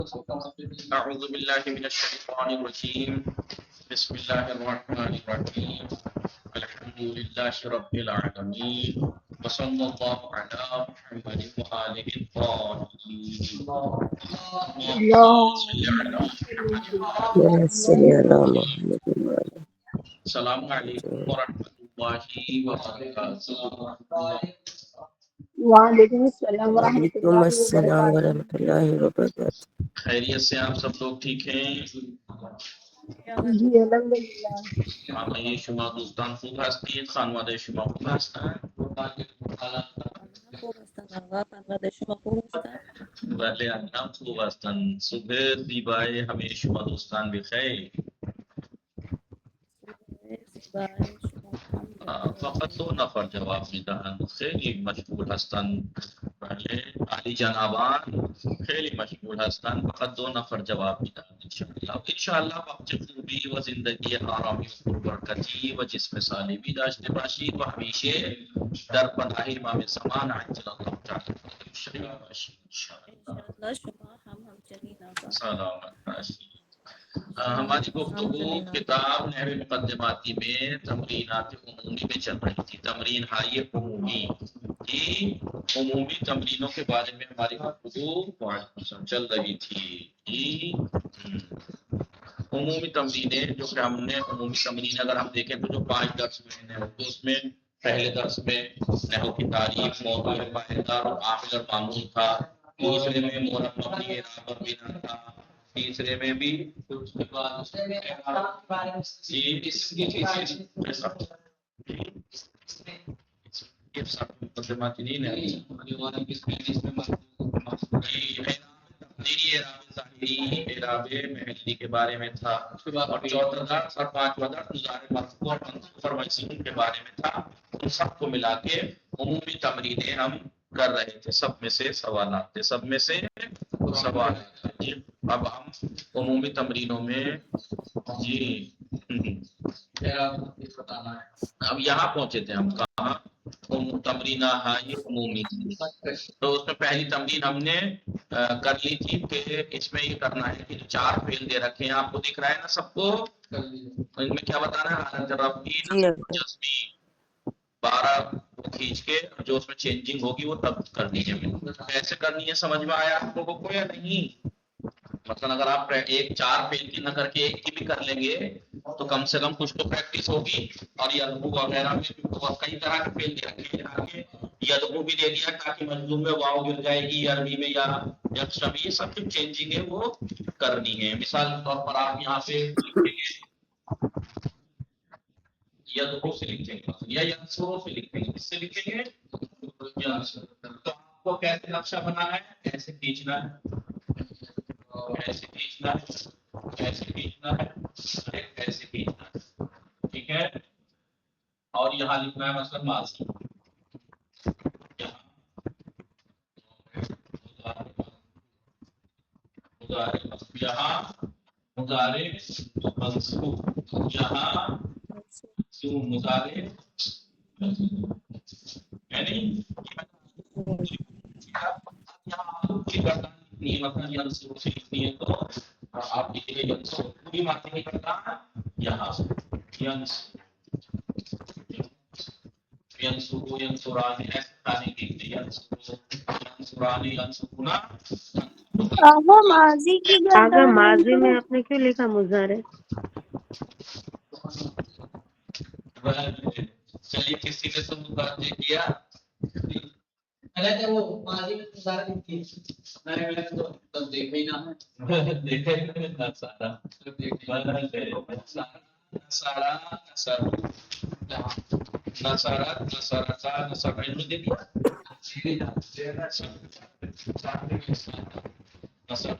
اعوذ باللہ من الشیطان الرجیم بسم اللہ الرحمن الرحیم الحمد للہ رب العالمین وصلی اللہ علی محمد وآلہ الطاہرین اللهم صل على محمد وعلى السلام علیکم ورحمۃ اللہ وبرکاتہ. وعلیکم السلام ورحمۃ وعلیکم اللہ السلام وبرکاتہ. ورحمۃ اللہ وبرکاتہ. خیریت سے آپ سب لوگ ٹھیک ہیں؟ جی الحمدللہ. آمین شما دوستان خوب هستید؟ خانواده شما خوب هستند؟ خوب هستن آقا، خانواده شما خوب هستن؟ بله الان خوب هستند. صبح زیبای همه شما دوستان بخیر. زیبای شما هم بخیر. فقط 2 نفر جواب میدهند. خیلی مشغول هستند. بله علی جنابان خیلی مشغول هستند. فقط 2 نفر جواب میدهند انشاءالله وقت خوبی و زندگی آرامی و پربرکتی و جسم سالمی داشته باشید و همیشه در پناه امام زمان عجل الله تعالی شریف باشید انشاءالله. انشاءاللہ شما هم همچنین آقا. سلامت باشید. ہماری گفتگو کتاب نحو مقدماتی میں تمرینات عمومی میں چل رہی تھی. تمرین ہائی عمومی کی عمومی تمرینوں کے بارے میں ہماری گفتگو چل رہی تھی. عمومی تمرینیں جو کہ ہم نے عمومی تمرین اگر ہم دیکھیں تو جو 5 درس میں نحو تو اس میں پہلے درس میں نحو کی تعریف، موضوع پائیدار اور عامل اور معمول تھا. دوسرے میں مورب مبنی اعراب اور بنا تھا. تیسرے میں بھی اس کے بعد مقدماتی نہیں ہے اعراب محلی کے بارے میں تھا. اور چوتھا درس اور 5واں درس مضارع مرفوع اور منصوب اور مجزوم کے بارے میں تھا. ان سب کو ملا کے عمومی تمرینیں ہم کر رہے تھے. سب میں سے سوالات تھے. سب میں سے سوالات تھے. اب ہم عمومی تمرینوں میں اب یہاں پہنچے تھے ہم کہاں تمرینہ ہائی عمومی تھی. تو اس میں پہلی تمرین ہم نے کر لی تھی کہ اس میں یہ کرنا ہے کہ 4 فعل دے رکھے ہیں. آپ کو دکھ رہا ہے نا سب کو؟ ان میں کیا بتانا ہے؟ حالت رفعی جزمی 12 کھینچ کے جو اس میں چینجنگ ہوگی وہ تب کر دیجیے. کیسے کرنی ہے سمجھ میں آیا آپ لوگوں کو یا نہیں؟ مثلا اگر آپ 4 فعل کی نہ کر کے 1 کی بھی کر لیں گے تو کم سے کم کچھ تو پریکٹس ہوگی. اور یدعو وغیرہ میں کئی طرح کے فعل دے رکھے ہیں. آگے یدعو بھی دے دیا تاکہ مجزوم میں واو گر جائے گی، عربی میں یا یکشم، یہ سب جو چینجنگ ہے وہ کرنی ہے. مثال کے طور پر آپ یہاں پہ لکھیں گے یدعو سے لکھیں گے یا ینصرو سے لکھیں گے. کس سے لکھیں گے؟ تو آپ کو کیسے نقشہ بنا ہے؟ ایسے کھینچنا ہے، ایسے کھینچنا ہے، ایسے کھینچنا ہے، ایسے کھینچنا ہے. ٹھیک ہے. اور یہاں لکھنا ہے مثلا ماضی. یہاں مضارع منصوب، یہاں مضارع یعنی لکھنی ہے تو آپ لکھیں گے پوری ماتیں نہیں کرتا یہاں ینصرانی ایسے کھانے کی ینصرانی ینصرنا. آغا ماضی کی آگا گردان ماضی میں آپ نے کیوں لکھا مضارع؟ چلیے کسی نے تو متوجہ کیا. وہ ماضی میں مضارع تھی میں نے تو دیکھا ہی نہ دیکھا ہی نہ سارا سارا نصارت نصارتا نصارت میں دے دیا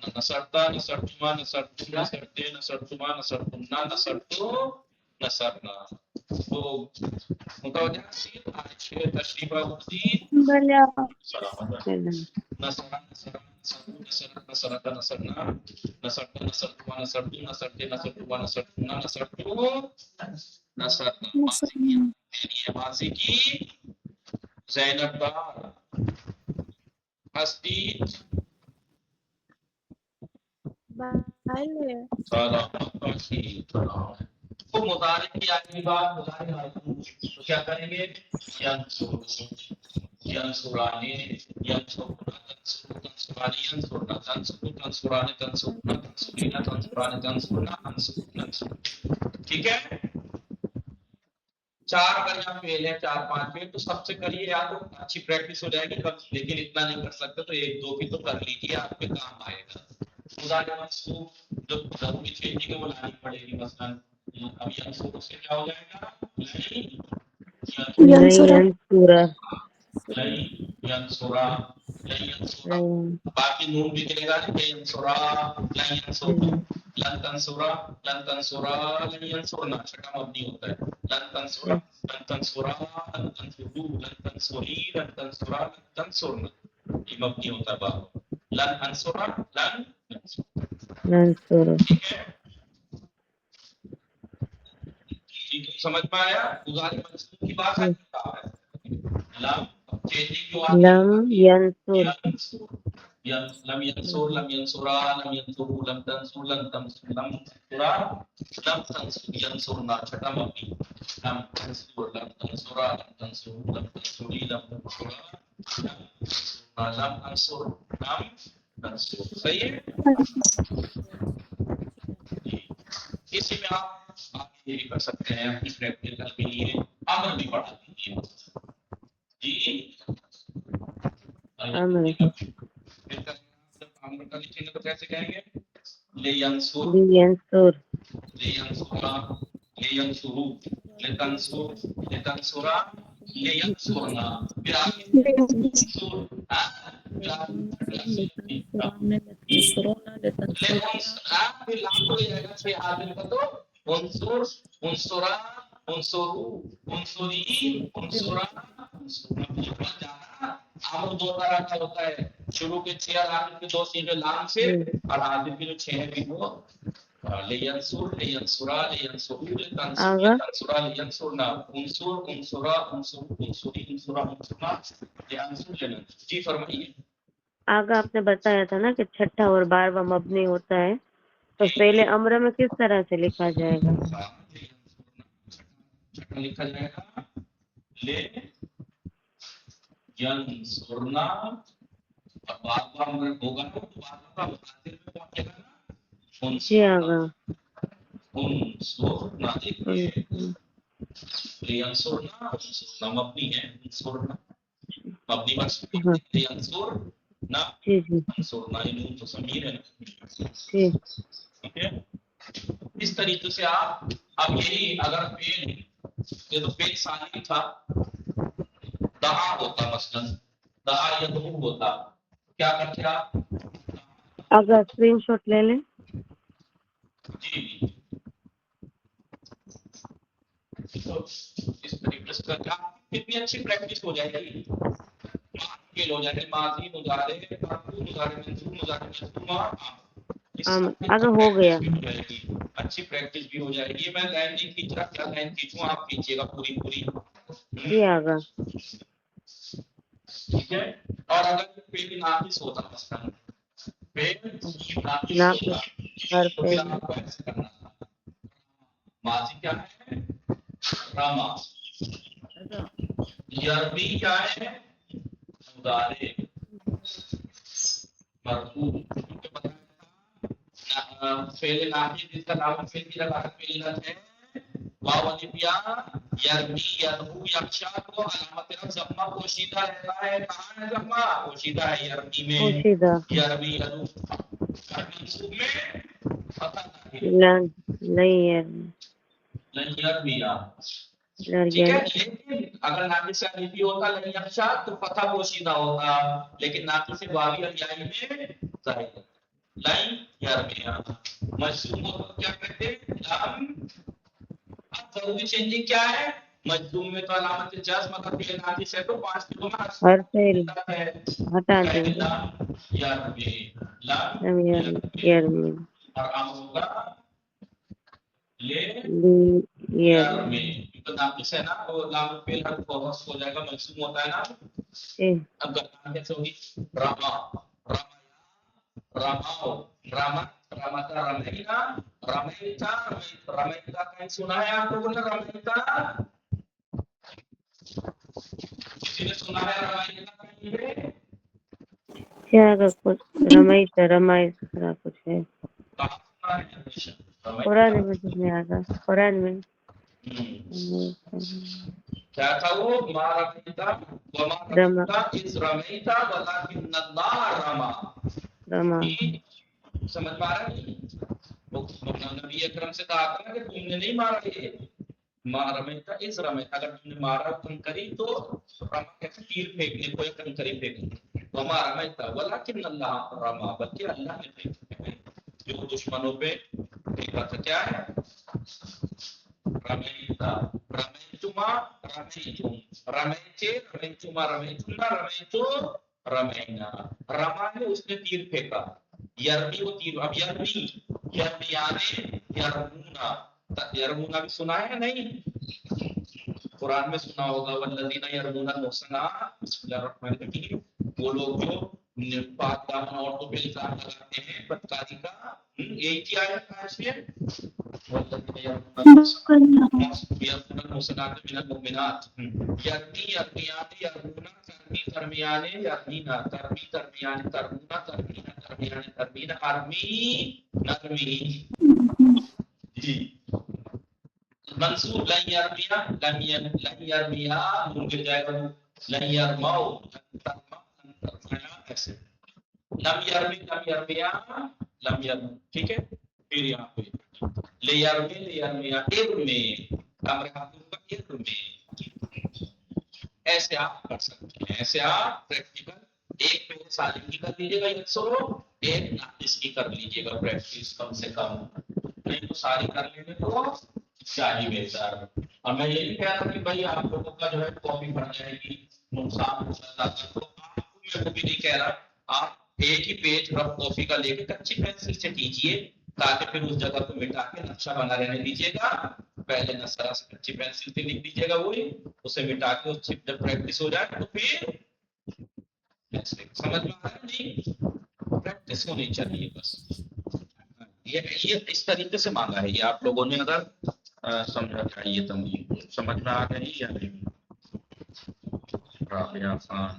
نصرتا نصرتما نصرتو نصرتے نصرتما نصرتنا نصرتو نصرنا. تو متوجہ سی آج تشریف آوردی. بلا سلامت. نصرا نصرا نصرت نصرت نصرنا نصرت نصرتما نصرتو نصرتے نصرتما نصرتنا نصرتو نصرنا. ماضی کی زینب دار ہستی Vale. तो मुजारे की आखिरी बात मुजारे मालूम तो क्या करेंगे यंसुराने यंसुरना तंसुराने यंसुरना तंसुराने तंसुरना तंसुरीना तंसुराने तंसुरना तंसुरना। ठीक है, चार अगर यहाँ फेल है 4-5 फेल तो सबसे करिए, या तो अच्छी प्रैक्टिस हो जाएगी कब, लेकिन इतना नहीं कर सकते तो 1-2 की तो कर लीजिए, आप पे काम आएगा। मुजारे मंसूब जो जरूरी चेंजिंग है वो लानी पड़ेगी। मसलन अब यंसुर से क्या हो जाएगा यंसुरा यंसुरा बाकी नून भी गिरेगा यंसुरा लन तंसुरा छठा मबनी होता है लन तंसुरा लन तंसुरना ये मबनी होता है बाबू लन अंसुरा लन ठीक है, ठीक है, समझ में आया। मुजारे मंसूब की बात है लम चेंजिंग जो आती है लम यंसुर लम यंसुरा लम यंसुरु लम तंसुर लम तंसुर लम तंसुरा लम तंसुर यंसुरना छठा मबनी लम तंसुर लम तंसुरा लम तंसुर लम तंसुरी लम तंसुरा लम तंसुर लम तंसुर। सही है, इसी में आप आगे भी कर सकते हैं अपनी प्रैक्टिकल के लिए अमर भी पढ़ा दीजिए जी। अमर का लिखेंगे तो कैसे कहेंगे ले यंसुर ले यंसुरा ले यंसुरु ले तंसुर ले तंसुरा ले यंसुरना फिर आगे फिर लाभ हो जाएगा 6 आदमी का तो उनसुर उनसुरा उनसुरु उनसुरी उनसुरा आम 2 तरह का होता है, शुरू के 6 और आखिर के 2 सीधे लाम से और आखिर के जो 6 है भी वो ले यंसुर ले यंसुरा ले यंसुरु ले तंसुरा ले यंसुरना उनसुर उनसुरा उनसुरु उनसुरी उनसुरा उनसुरना ले यंसुर ले। जी फरमाइए। आगे आपने बताया था ना कि छठा और 12वां मबनी होता है, तो पहले अम्र में किस तरह से लिखा जाएगा? छठा लिखा जाएगा ले यंसुरना और 12वां अम्र होगा तो 12वां आखिर में पहुंचेगा ना उनसुरना। देखिए ले यंसुरना मबनी है उनसुरना मबनी बस ले यंसुर ना अंसुरना ये नून तो समीर है ना। ठीक है, इस तरीके से आप अब यही अगर पेन ये तो पेन सालिम था दहा होता मसलन दहा या दो होता क्या करते आप अगर स्क्रीनशॉट ले लें जी तो इस तरीके से करके कितनी अच्छी प्रैक्टिस हो जाएगी, हो जाएगी माजी मुजारे मुजारे मंसूब मुजारे मंसूबा अगर हो गया अच्छी प्रैक्टिस भी हो जाएगी। मैं लाइन नहीं खींच रहा, क्या लाइन खींचूं आप खींचिएगा पूरी पूरी जी आगा। ठीक है, और अगर पेन नाफिस होता मसलन पेन नाफिस होता तो फिर आपको ऐसे करना था माजी क्या है रामा यरबी क्या है मुदारे मरफू फेल नाफी जिसका नाम फेल की लगा फेल है वाव अलिफ या यरबी यरबू यक्षा को अलामत जम्मा पोशीदा रहता है। कहां है जम्मा पोशीदा है यरबी में यरबी यरबू मंसूब में पता नहीं है यरबी ठीक है, लेकिन अगर नाफी से अलिफी होता लन यक्षा तो फतह पोशीदा होता, लेकिन नाफी से वावी और याई में जाहिर लन यरमिया मजूम को क्या कहते हैं लम। अब जरूरी चेंजिंग क्या है मजूम में तो अलामत जज्म अगर फिर नाफी से तो 5 किलो में हर फेल हटा देंगे लम यरमी और अमर होगा ले यरमी तो नाफी से ना वो लाम फेल हर फोकस हो जाएगा मजूम होता है ना। अब करना कैसे होगी रामा रामा रामाओ रामा रमता रमैना, रमैता रमैता कहीं सुना है आप लोगों ने रमैता? किसी ने सुना है रमैता कहीं पे? क्या का कुछ रमाइश खरा कुछ है कहाँ सुना है हमेशा? कुरान में तो नहीं आता कुरान में क्या था वो? मा रमैता वमा रमा रमैता इस रमैता वलाकिन्नल्लाह रमा। रमा समझ पा रहे हैं? वो नबी अकरम से कहा था ना कि तुमने नहीं मारा ये, मा रमैता इस रमैता, अगर तुमने मारा कंकरी तो रमा कैसे तीर फेंकने को या कंकरी फेंकने, वमा रमैता वलाकिन्नल्लाह रमा, बल्कि अल्लाह ने फेंका जो दुश्मनों पे फेंका था। क्या है? रमैता रमैतुमा रमैतुम रमैचे रमैतुमा रमैतुना रमैतो रमैना, रमा है उसने तीर फेंका, यरमी वो तीर, अब यरमी यरमियाने यरमूना, यरमूना भी सुना है नहीं? कुरान में सुना होगा, वल्लज़ीना यरमूना मुहसनात, बिस्मिल्लाहिर्रहमानिर्रहीम, वो लोग जो पाक दामन औरतों पे इल्जाम लगाते हैं बदकारी का, यही की आयत है इसमें, वल्लज़ीना यरमूना मुहसनात मिनल मुमिनात, यरमी यरमियाने यरमूना तरमी तरमियाने यरमीना तरमी तरमियाने तरमूना तरमीना तरमियाने तरमीना अरमी नरमी। जी मंसूब लन यरमिया लन यरमिया नून गिर जाएगा, लन यरमाओ ऐसे, लम यरमिया लम यरम, ठीक है। फिर यहाँ पे ले यरमिया इर्मे, अमर हाथों इर्मे, ऐसे आप कर सकते हैं, ऐसे आप प्रैक्टिकल एक पहले सालिम की कर लीजिएगा 100, एक नाकिस की कर लीजिएगा प्रैक्टिस कम से कम, नहीं तो सारी कर लेंगे तो चाहिए बेहतर। और मैं ये नहीं कह रहा कि भाई आप लोगों का जो है कॉपी बढ़ जाएगी, नुकसान हो जाता है, तो आपको मैं वो भी नहीं कह रहा, आप एक ही पेज रफ कॉपी का लेके कच्ची पेंसिल से कीजिए, ताकि फिर उस जगह को मिटा के नक्शा बना रहने दीजिएगा, पहले नक्शा से कच्ची पेंसिल से लिख दीजिएगा, वही उसे मिटा के उससे जब प्रैक्टिस हो जाए तो फिर समझ में आ रहा है? नहीं, प्रैक्टिस होनी चाहिए बस। ये इस तरीके से मांगा है, ये आप लोगों ने अगर समझा चाहिए तो समझ में आ गई या नहीं? राबिया खान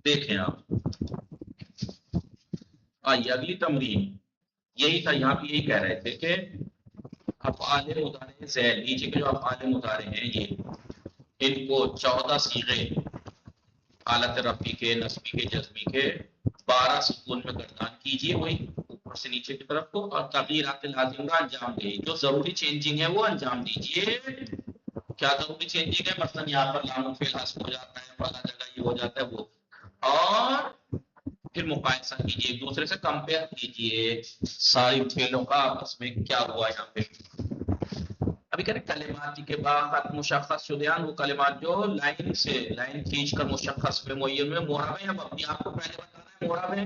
देखें आप, आइए अगली तमरीन, यही था, यहाँ पे यही कह रहे थे कि अफ़आल मुतारे ज़ैद, नीचे के जो अफ़आल मुतारे हैं ये, इनको 14 सीगे हालत रफ़ी के, नस्बी के, जज़मी के 12 सुकून में गर्दान कीजिए, वही ऊपर से नीचे की तरफ को, और तग़यीरात लाज़िम का अंजाम दे, जो जरूरी चेंजिंग है वो अंजाम दीजिए। क्या जरूरी चेंजिंग है? मसलन यहाँ पर लाम फेल हस्ब हो जाता है, फला जगह ये हो जाता है वो, और फिर मुकायसा कीजिए, एक दूसरे से कंपेयर कीजिए सारी फेलों का आपस में क्या हुआ यहाँ पे। अभी कह रहे कलिमात के बाद मुशख्खस शुदयान, वो कलिमात जो लाइन से लाइन खींचकर मुशख्खस पे मुय्यन में मोहरब है या मबनी, आपको पहले बताना है मोहरब है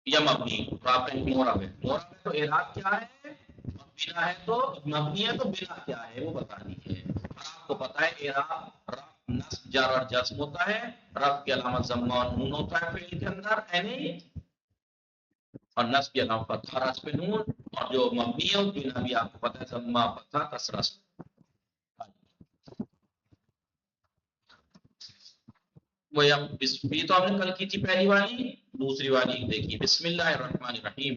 या मबनी, तो आप कहेंगे मोहरब है। मोहरब है तो इराब क्या है, बिना है तो मबनी है तो बिना क्या है वो बता दीजिए। और आपको पता है इराब नस्ब जार और जज्म होता है, रफ की अलामत ज़म्मा और नून होता है फेल के अंदर, यानी और नस्ब की अलामत फतहा रस पे नून, और जो मबनी है उस बिना भी आपको पता है ज़म्मा फतहा कसरा। वो ये तो हमने कल की थी पहली वाली, दूसरी वाली देखिए, बिस्मिल्लाहिर्रहमानिर्रहीम।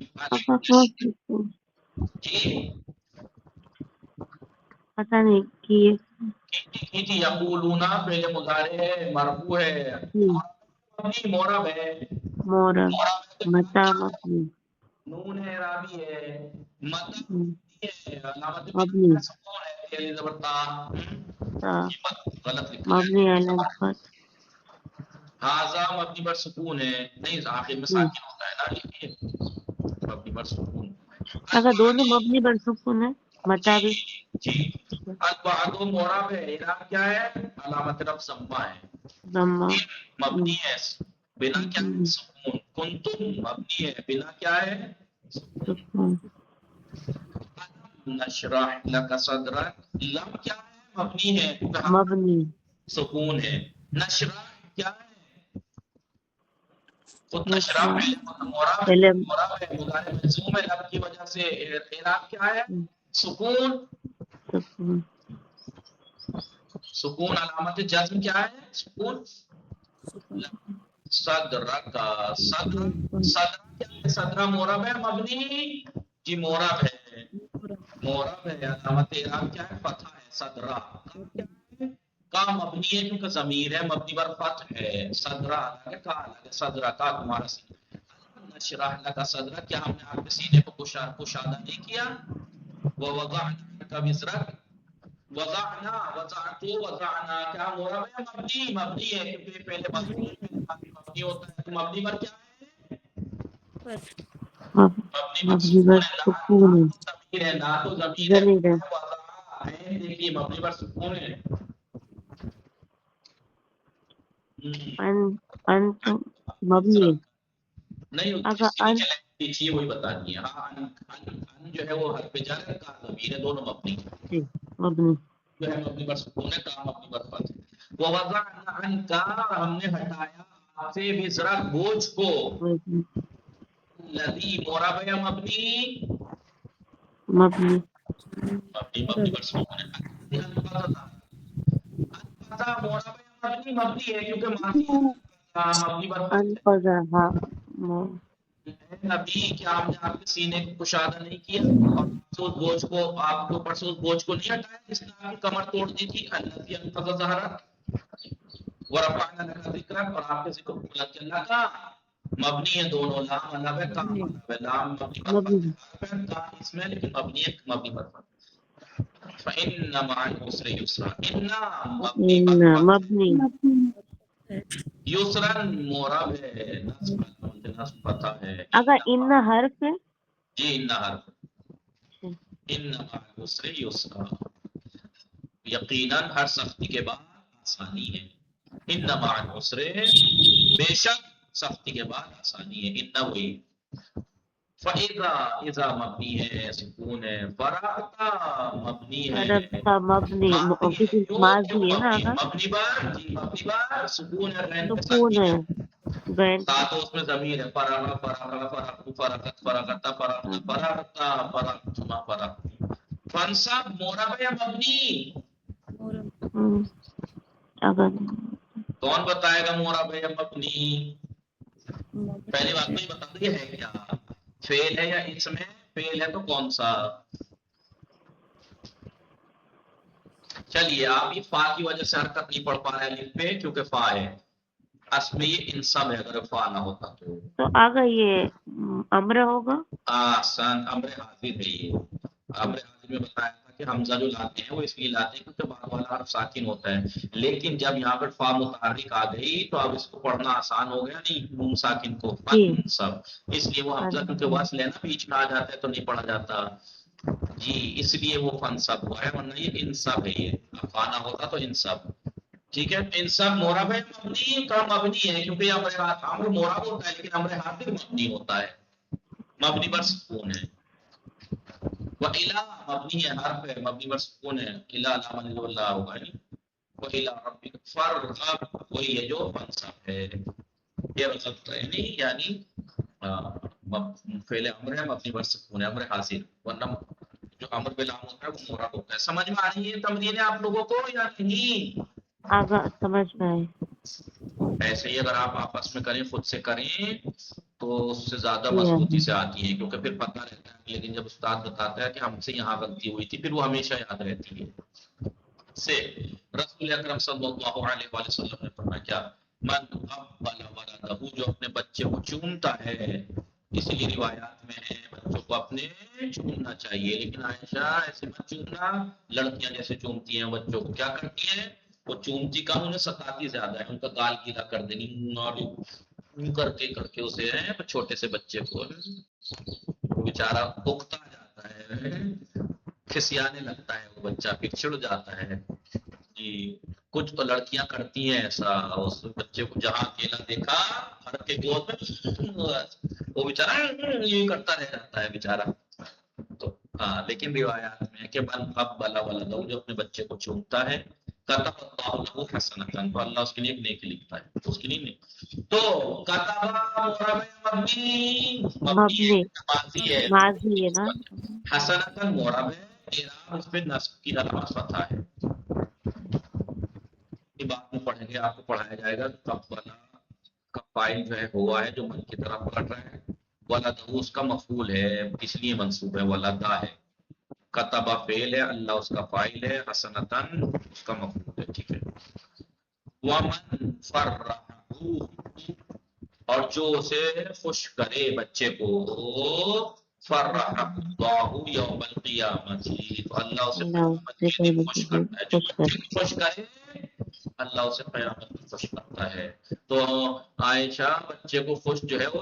पता नहीं कि थी यक़ूलूना पहले मुज़ारे है, मरफू है, मबनी मोरब है, मोरब मता मबनी नून है, रावी है, मता है, अलामत मबनी सुकून है, तेरे ज़बरता गलत लिखा है, मबनी अलल फत हाज़ा मबनी पर सुकून है, नहीं आखिर में साकिन होता है ना, लिखिए मबनी पर सुकून। अगर दोनों मबनी पर सुकून है मता भी जी अल-बादु मोरब है, इराब क्या है, अलामत रफ़ ज़म्मा है, दम्मा मबनी है बिना क्या है सुकून, कुंतुम मबनी है बिना क्या है सुकून नशरह लका सदरक, लम क्या है मबनी है मबनी सुकून है, नशरह کیا ہے؟ خود نشرہ مورب پہلے ہے، مضارع مجزوم ہے، لب کی وجہ سے اعراب کیا ہے؟ سکون. سکون علامت جزم کیا ہے؟ سکون. صدر کا صدر کیا ہے؟ صدر مورب ہے مبنی. جی مورب ہے، مورب ہے، علامت اعراب کیا ہے؟ فتح ہے. صدرہ کا مبنی ہے کیونکہ ضمیر ہے، مبنی پر فتح ہے. صدرہ صدرہ کا تمہارا سینہ. نشرح لک صدرہ، کیا ہم نے آپ کے سینے کو کشادہ نہیں کیا؟ ووضعنا کا وزرک، وضعنا وضعنا کیا مورب ہے مبنی؟ مبنی ہے کیونکہ پہلے مبنی ہوتا ہے. تو مبنی پر کیا ہے؟ مبنی پر سکون ہے. ضمیر ہے، لا تو ضمیر ہے. وضع ہے، دیکھیے مبنی پر سکون ہے. انتم مبنی نہیں اگر پیچھے وہی بتا دیا. ہاں ان جو ہے وہ حرف جر کا ضمیر ہے، دونوں مبنی مبنی جو ہے مبنی پر سکون ہے، کام مبنی پر فتح. ووضعنا عنک، ہم نے ہٹایا آپ سے وزرک بوجھ کو. الذی مورب ہے مبنی، مبنی مبنی پر سکون ہے. انقضا مورب ہے مبنی، مبنی ہے کیونکہ ماضی ہے. مبنی پر فتح ہے. انقضا ہاں نبی، کیا ہم نے آپ کے سینے کو کشادہ نہیں کیا اور سوز بوجھ کو آپ کے اوپر سوز بوجھ کو نہیں ہٹایا جس نے آپ کی کمر توڑ دی تھی؟ الذی انقض ظہرک ورفعنا لک ذکرک، اور آپ کے ذکر کو بلند کیا. لکا مبنی ہے دونوں، لام الف ہے، کام الف ہے. لام مبنی پر مبنی فتح ہے، کام اس میں لیکن مبنی ہے، مبنی پر فتح. فإن مع العسر يسرا، ان مبنی پر فتح، مبنی یسرن مورب ہے، نصب نصب فتح ہے. اگر ان حرف ہے جی ان حرف، ان مع العسر یسرا، یقیناً ہر سختی کے بعد آسانی ہے. ان مع العسر، بے شک سختی کے بعد آسانی ہے. ان وہی. فإذا، اذا مبنی ہے، سکون ہے. فرغتا مبنی ہے، ربطہ مبنی ماضی ہے. کیوں ماضی ہے نا مبنی ہے؟ اگر مبنی بار، جی مبنی بار سکون ہے، غین کے ساتھ سکون ہے غین ساتھ اس میں ضمیر ہے. فرغ فرغ فرغ فرغت فرغتا فرغنا فرغتا فرغتما فرغ. فنصب مورب یا مبنی؟ اگر کون بتائے گا مورب یا مبنی؟ پہلی بات تو یہ بتا دو یہ ہے کیا، فعل ہے یا اس میں فعل ہے تو کون سا؟ چلیے آپ یہ فا کی وجہ سے حرکت نہیں پڑھ پا رہے الف پہ کیونکہ فا ہے. اصل میں یہ انصب ہے، اگر فا نہ ہوتا تو اگر یہ امر ہوگا آسان. امر حاضر ہے یہ. امر حاضر میں بتایا تھا کہ حمزہ جو لاتے ہیں وہ اس لیے لاتے ہیں کیونکہ بعد والا حرف ساکن ہوتا ہے. لیکن جب یہاں پر فا متحرک آ گئی تو اب اس کو پڑھنا آسان ہو گیا. نہیں نون ساکن کو جی فنصب، اس لیے وہ حمزہ کیونکہ وصل ہے نا بیچ میں آ جاتا ہے تو نہیں پڑھا جاتا. جی اس لیے وہ فنصب ہوا ہے، ورنہ یہ انصب ہے. یہ فانا ہوتا تو انصب. ٹھیک ہے. انصب مورب ہے مبنی کا مبنی ہے کیونکہ امر مورب ہوتا ہے لیکن امر حاضر مبنی ہوتا ہے، مبنی پر سکون ہے. وَإِلَى مبنی ہے، حرف ہے، مبنی پر سکون ہے. إِلَى لَمَنِ اللہ ہوگا. وَإِلَى رَبِّكَ فَارْغَب، وہی ہے جو منصب ہے. یہ مطلب ہے نہیں یعنی فعل امر ہے، مبنی پر سکون ہے، امر حاضر. ورنہ جو امر بلام ہوتا ہے وہ مورب ہوتا ہے. سمجھ میں آ رہی ہے تمرینیں آپ لوگوں کو یا نہیں؟ اگر سمجھ میں آئے ایسے ہی اگر آپ آپس میں کریں، خود سے کریں تو اس سے زیادہ جی مضبوطی سے آتی ہے کیونکہ پھر پتہ رہتا ہے. لیکن جب استاد بتاتا ہے کہ ہم سے یہاں غلطی ہوئی تھی پھر وہ ہمیشہ یاد رہتی ہے. سے رسول اکرم صلی اللہ علیہ وآلہ وسلم نے فرمایا کیا؟ من قبل ولدہ، جو اپنے بچے کو چومتا ہے. اس لیے روایات میں ہے بچوں کو اپنے چومنا چاہیے، لیکن عائشہ ایسے مت چومنا. لڑکیاں جیسے چومتی ہیں بچوں کو، کیا کرتی ہیں وہ چومتی کم انہیں ستاتی زیادہ ہے. ان کا گال گیلا کر دینی کر کے اسے چھوٹے سے بچے کو بیچارہ اکتا جاتا ہے، کھسیانے لگتا ہے وہ بچہ، پھر چڑ جاتا ہے. جی کچھ تو لڑکیاں کرتی ہیں ایسا، اس بچے کو جہاں اکیلا دیکھا ہر کے گود میں وہ بیچارہ یہ کرتا رہ جاتا ہے بیچارہ. تو ہاں لیکن روایات میں ہے کہ من قبل ولدہ، جو اپنے بچے کو چومتا ہے. कतब अल्लाहु लहु हसनतन, तो अल्लाह उसके लिए एक नेकी लिखता है, तो उसके लिए नेकी। तो कतबा मुरब मबनी मबनी माजी है, माजी है ना। हसनतन मुरब है, इराब इस पे नस्ब की अलामत फतहा है। ये बाद में पढ़ेंगे, आपको पढ़ाया जाएगा कब वाला का फाइल जो है हुआ है जो मन की तरफ पढ़ रहा है, वलदहु उसका मफूल है, इसलिए मंसूब है, वलदा है, कतबा फेल है, अल्लाह उसका फाइल है, हसनतन उसका मफूल है, ठीक है। वमन फर्रहू, और जो उसे खुश करे बच्चे को, फर्रहू यौमल क़ियामती, तो अल्लाह उसे क़यामत के दिन खुश करता है, जो बच्चे को खुश करे अल्लाह उसे क़यामत में खुश करता है। तो आयशा बच्चे को खुश जो है वो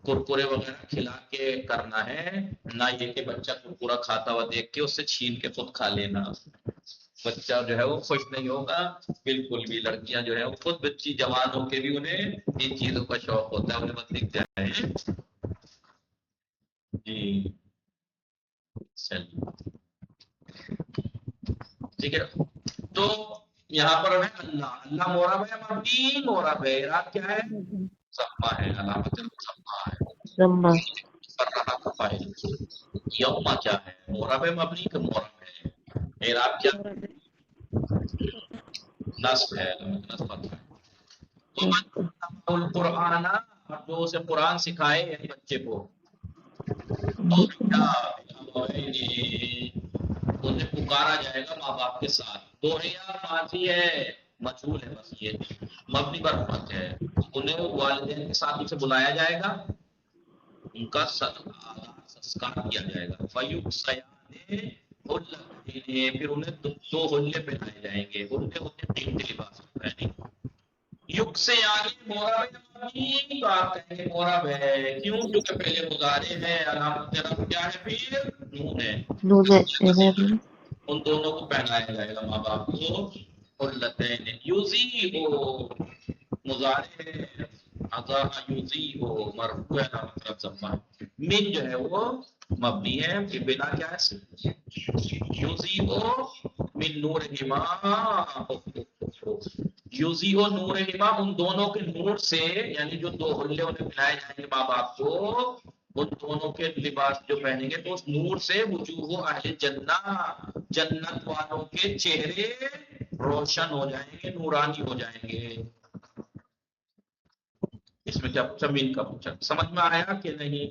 कुरकुरे वगैरह खिला के करना है, ना ये कि बच्चा कुरकुरा खाता हुआ देख के उससे छीन के खुद खा लेना। बच्चा जो है वो खुश नहीं होगा बिल्कुल भी। लड़कियां जो है वो खुद बच्ची जवान होकर भी उन्हें इन चीजों का शौक होता है, उन्हें बस दिख जाए जी। चलिए ठीक है, तो यहाँ पर है अल्लाह, अल्लाह मोरब है, मबनी मोरब है, इराब क्या है, ज़म्मा है, अलामत ज़म्मा है, ज़म्मा फर्रहा का फाइल। यौमा क्या है, मोरब है, मबनी का मोरब है, इराब क्या, नस्ब है, अलामत नस्ब है। तो मन कुराना, और जो उसे कुरान सिखाए बच्चे को, और क्या उन्हें पुकारा जाएगा माँ बाप के साथ। दोहरिया माजी है, मजहूल है, बस ये मबनी पर फर्क है। उन्हें वालिदैन के साथ उसे बुलाया जाएगा, उनका संस्कार किया जाएगा। फयुक सयाने हुल्लतैने, फिर उन्हें दो हुल्ले पहनाए जाएंगे, हुल्ले होते हैं कीमती लिबास पहने। युग से आगे मोरब है, तो आप कहेंगे मोरब है, क्यों, क्योंकि पहले मुजारे है, अलामत रब क्या है, फिर नून है, उन दोनों को पहनाया जाएगा माँ बाप को। हुल्लतैन यूजी हो मुजारे है, अज़ा यूजी हो मरफू है, अलामत रब ज़म्मा है। मिन जो है वो मबनी है, कि बिना क्या है, यूजी हो मिन नूरहिमा, यूजी हो नूरहिमा, उन दोनों के नूर से, यानी जो दो हुल्ले उन्हें पिलाए जाएंगे माँ बाप को, उन दोनों के लिबास जो पहनेंगे तो उस नूर से वजूह अहले जन्ना, जन्नत वालों के चेहरे रोशन हो जाएंगे, नूरानी हो जाएंगे। इसमें क्या पूछा, मीन का पूछा, समझ में आया कि नहीं।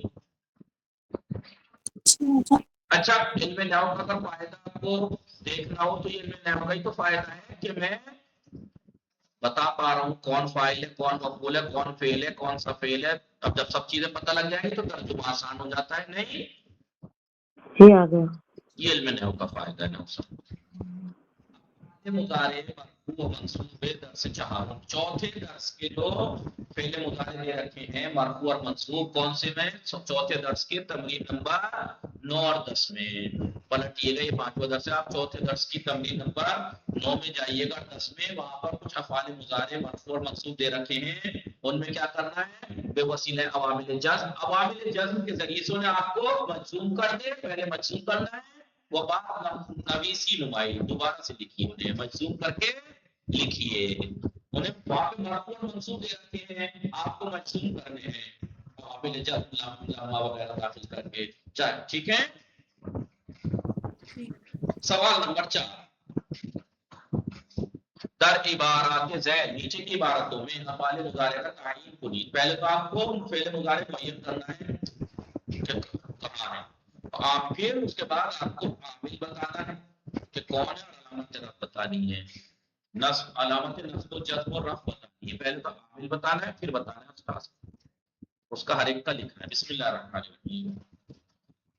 अच्छा, इनमें नाउ का अगर फायदा आपको देखना हो तो ये इनमें नाउ का ही तो फायदा है कि मैं बता पा रहा हूँ कौन फाइल है, कौन मफूल है, कौन फेल है, कौन सा फेल है। अब जब सब चीजें पता लग जाएंगी तो तर्जुमा आसान हो जाता है, नहीं जी आ गया। ये इल्म नाहव का फायदा है। नाउ मुजारे मंसूबे दर्स चहार, चौथे दर्स के जो पहले मुजारे दे रखे हैं मरफू और मंसूब, कौन से में, चौथे दर्स के तमरीन नंबर 9 और 10 में पलटिएगा। ये पांचवा दर्स है, आप चौथे दर्स की तमरीन नंबर 9 में जाइएगा, 10 में, वहां पर कुछ अफाल मुजारे मरफू और मंसूब दे रखे हैं, उनमें क्या करना है, बेवसीले अवामिल जज़्म, अवामिल जज़्म के जरिए से उन्हें आपको मंसूब कर दे, पहले मंसूब करना है, वो बात नवीसी नुमाई दोबारा से लिखिए, उन्हें मंसूब करके लिखिए, उन्हें वहां पे मरफू और मंसूब दे रखे हैं, आपको मंसूब करने हैं काबिल जज़्म लामा वगैरह दाखिल करके, ठीक है। सवाल नंबर 4, दर इबारात ज़ैद, नीचे की इबारतों में अफ़ाल मुज़ारे का तायीन कुनी, पहले तो आपको उन फ़ेल मुज़ारे मुअय्यन करना है कहाँ है, आप फिर उसके बाद आपको आमिल बताना है कि कौन है, और अलामत रफ़ बतानी है, नस्ब, अलामत नस्ब, जज़्म और रफ़ बतानी है। पहले तो आमिल बताना है, फिर बताना है उसका हर एक का लिखना है। बिस्मिल्लाहिर्रहमानिर्रहीम।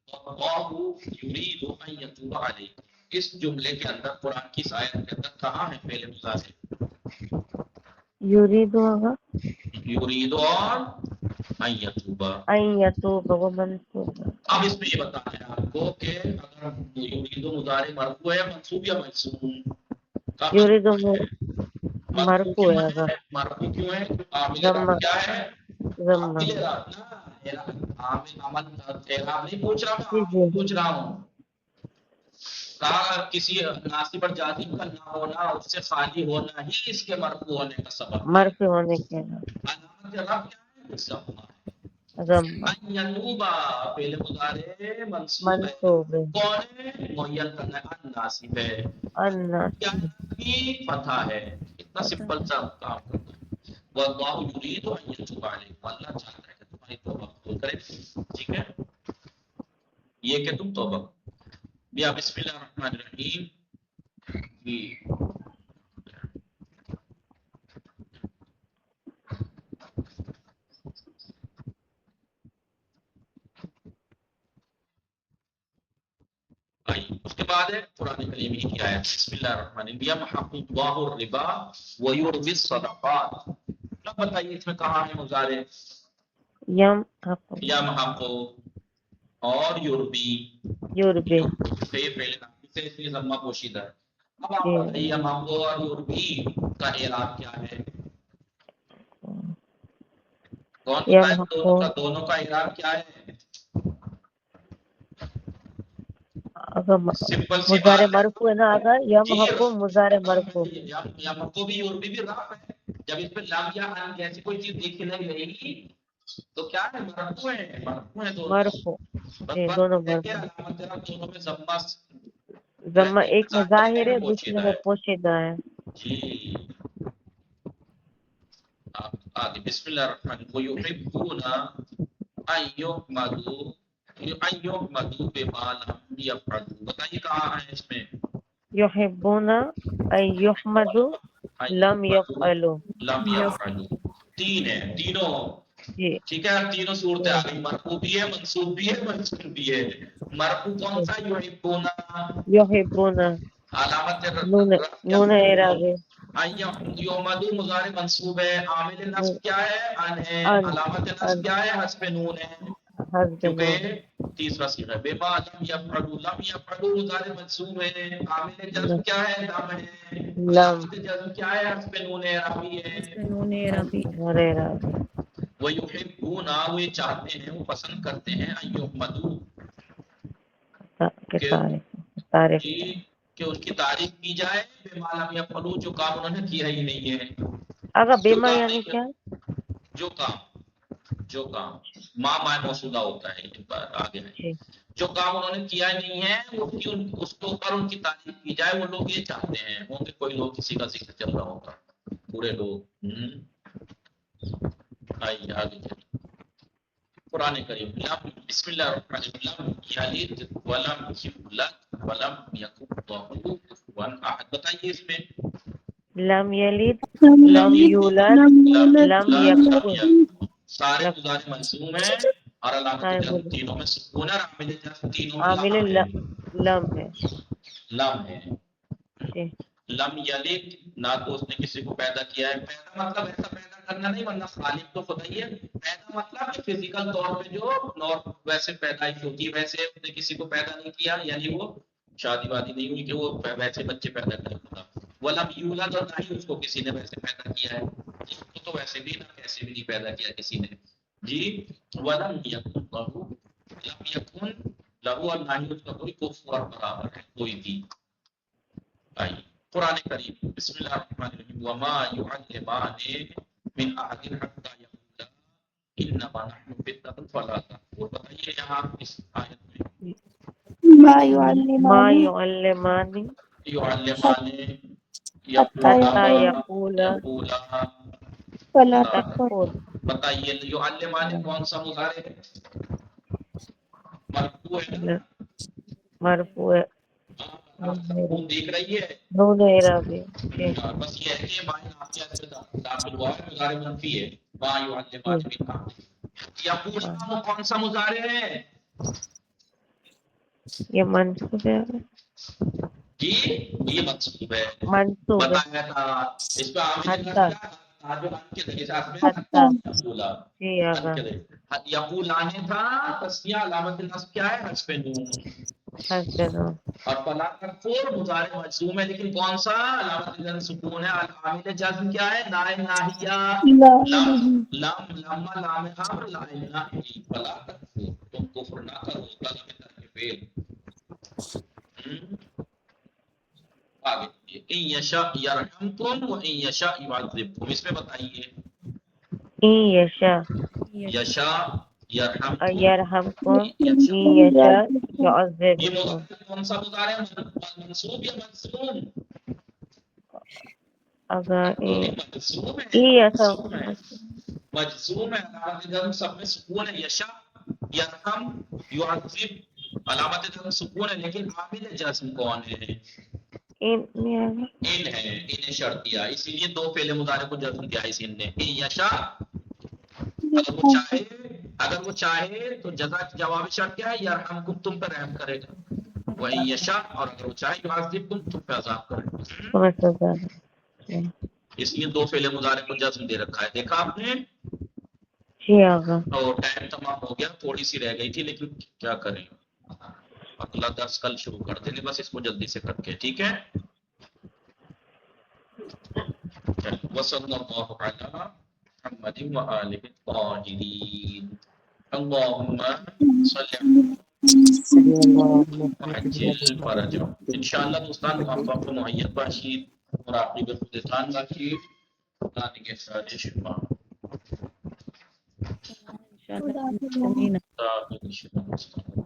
अल्लाहु युरीदु अन यतूबा अलैकुम, इस जुमले के अंदर कुरान की इस आयत के अंदर कहाँ है पहले मुज़ारे, युरीदु होगा, युरीदु और अन यतूबा, वो मंसूब। अब इसमें ये बताना है आपको कि अगर युरीदु मुज़ारे मरफू है, मंसूब या मंसूब, युरीदु मरफू है, क्यों है, मरफू क्यों है, आमिल रफ़ क्या है, आमिल रफ़ ना, आमिल अमल एराब नहीं पूछ रहा मैं, जी पूछ रहा हूँ, کہا کسی ناصب اور جازم کا نہ ہونا اس سے خالی ہونا ہی اس کے مرفوع ہونے کا سبب ہے۔ مرفوع ہونے کے علامت رفع کیا ہے؟ ضمہ ہے۔ ضمہ ان یتوبا فعل مضارع منصوب ہے، منصوب ہے، کون ہے؟ معین کرنا ہے، ان ناصب ہے، الناس کیا کی فتح ہے، اتنا سمپل سا کام کرنا ہے۔ واللہ یرید ان یتوب علیکم، اللہ چاہتا ہے کہ تمہاری توبہ قبول کرے، ٹھیک ہے، یہ کہ تم توبہ بیا بسم اللہ الرحمن الرحیم جی۔ اس کے بعد ہے قرآن کریم کی آیت بسم اللہ الرحمن الرحیم یمحق اللہ الربا ویربی الصدقات۔ اب بتائیے اس میں کہاں ہے مضارع؟ یم یمحق اور یربی، یوربی یہ فعل ناقص ہے اس لیے ضمہ پوشیدہ ہے۔ اب آپ بتائیے یمحق اور یربی کا اعراب کیا ہے؟ کون بتائے دونوں کا اعراب کیا ہے؟ سمپل سی مضارع بات ہے، مرفوع ہے نا، اگر یم حقو مضارع مرفوع، یمحق بھی یربی بھی رفع ہے، جب اس پہ لام یا ان جیسی کوئی چیز دیکھی نہیں رہے گی تو کیا ہے؟ مرفوع ہے، مرفوع ہے دونوں، مرفوع بس جی، فرق دونوں ہے کہ مرفوع، علامت جرا دونوں میں ضمہ ضمہ ایک میں ظاہر ہے میں دوسرے پوشیدہ میں ہے۔ پوشیدہ ہے۔ جی آگے بسم اللہ الرحمن الرحیم وَيُحِبُّونَ أَن يُحْمَدُوا بِمَا لَمْ يَفْعَلُوا، بتائیے کہاں ہے اس میں؟ یحبون ان یحمدوا لم یفعلوا، لم یفعلوا، تین ہے، تینوں جی ٹھیک ہے، تینوں صورتیں آ گئی، مرفوع بھی ہے، منصوب بھی ہے، منصوب بھی ہے۔ مرفوع کون سا؟ یحبون، یحبون علامت نون اعرابی یومدو مضارع منصوب ہے، عامل نصب کیا ہے؟ ان ہے، ان علامت نصب کیا ہے؟ حذف نون ہے، حذف نون، کیونکہ تیسرا صیغہ ہے۔ بما لم یفعلوا، لم یفعلوا مضارع منصوب ہے، عامل جزم کیا ہے؟ لم ہے، لم علامت جزم کیا ہے؟ حذف نون اعرابی ہے۔ نون اعرابی، وَيُحِبُّونَ، وہ یہ چاہتے ہیں، وہ پسند کرتے ہیں، ان یحمدوا، کے کہ تعریف کہ ان کی تعریف کی جائے، بما لم یفعلوا، جو کام انہوں نے کیا ہی نہیں ہے، اگر جو بیما کام یعنی نہیں کیا؟ جو کام ماں موصولہ ہوتا ہے، ایک بار آگے ہے، جی جو کام انہوں نے کیا نہیں ہے اس کے اوپر ان کی تعریف کی جائے، وہ لوگ یہ چاہتے ہیں، ہوں گے کوئی لوگ کسی کا ذکر چل رہا ہوگا، پورے لوگ آئیے آگے چلیے قرآن کریم بسم اللہ الرحمن الرحیم لم یلد ولم یولد ولم یکن لہ کفوا احد، بتائیے اس میں لم یلد لم لم یلد یولد لم یولد لم لم یکن یکن، سارے مضارع منصوب ہیں اور علامت جزم تینوں میں سکون ہے، عامل جزم تینوں میں عامل لام ہے، لم ہے، لام ہے۔ جی لم یلد، نہ تو اس نے کسی کو پیدا کیا ہے، پیدا مطلب ایسا پیدا کرنا نہیں، ورنہ خالق تو خدا ہی ہے، پیدا مطلب کہ فزیکل طور پہ جو ویسے پیدائش ہوتی ہے ویسے اس نے کسی کو پیدا نہیں کیا، یعنی وہ شادی وادی نہیں ہوئی کہ وہ ویسے بچے پیدا کرے خدا۔ ولم یولد، اور نہ ہی اس کو کسی نے ویسے پیدا کیا ہے، اس کو تو ویسے بھی نہ کیسے بھی نہیں پیدا کیا کسی نے جی۔ ولم یکن لہ، لم یکن لہ، اور نہ ہی اس کا کوئی کفوا برابر ہے کوئی بھی۔ آئیے قرآن کریم بسم اللہ الرحمن الرحیم وما يعلمان من احد حتى يقولا انما نحن فتنة فلا تکفر، بتائیے یہاں اس آیت میں ما ما يعلمان یعلمان یعلمان حتى حتی يقولا یقولا فلا لا تکفر، تکفر، بتائیے یعلمان کون سا مضارع ہے؟ مرفوع ہے نا، مرفوع ہے، سکون دیکھ رہی ہے، نون اعرابی، جی بس یہ ہے کہ مائن آپ کے اندر داخل ہوا ہے، مضارع منفی ہے، ما یعلمان من احد۔ یقول کون سا مضارع ہے؟ یہ منصوب ہے، جی یہ منصوب ہے، منصوب ہے، بتایا تھا اس پہ عامل حتی کیا تھا جو ان کے ذریعے ساتھ میں حتی یقولا، جی آگا یقولانے تھا، تسنیہ علامت نصب کیا ہے؟ حذف نون، حسب نون، اور فلا تکفر مضارع مجزوم ہے، لیکن کون سا؟ علامت جزم سکون ہے، عامل جزم کیا ہے؟ لا ناہیہ، لا لام الہ لام لام لام امر لا ناہی، فلا تکفر، تم کفر نہ کرو، طلب ترک فعل इन यशा यरहमकुम व इन यशा युअज़िबकुम, इसमें बताइए इन यशा यशा यरहमकुम यरहमकुम यशा, इन यशा ये युअज़िबकुम। मुज़ारिफ कौन सा मुज़ारिफ है, मंसूब या मजज़ूम? अगर बोलिए मजज़ूम है, इन यशा मजज़ूम है, अलामत जज़्म सब में सुकून है, यशा यरहम युअज़िब अलामत जज़्म सुकून है, लेकिन आमिल जज़्म कौन है? इन इन है, इन शर्तिया, इसीलिए दो फेले मुजारे को जज़्म दिया इस इन ने। इन यशा, अगर वो चाहे तो जज़ा जवाब शर्त क्या है, यरहमकुम, तुम पर रहम करेगा, वही यशा, और अगर वो चाहे युअज़िबकुम, तुम पे अज़ाब करेगा। इसलिए दो फेले मुजारे को जज़्म दे रखा है, देखा आपने? जी आगा। और टाइम तमाम हो गया, थोड़ी सी रह गई थी, लेकिन क्या करें, अगला दर्स कल शुरू कर देंगे, बस इसको जल्दी से करके, ठीक है? वसल्लल्लाहु अला मुहम्मदिन व आलिहि ताहिरीन। अल्लाहुम्मा सल्लि अज्जिल फरजा। इंशाअल्लाह दोस्तान मुवफ़्फ़क़ व मुअय्यद बाशीद और आखिर खुदान बाशीद, खुदा निगहदार शुमा। इंशाल्लाह।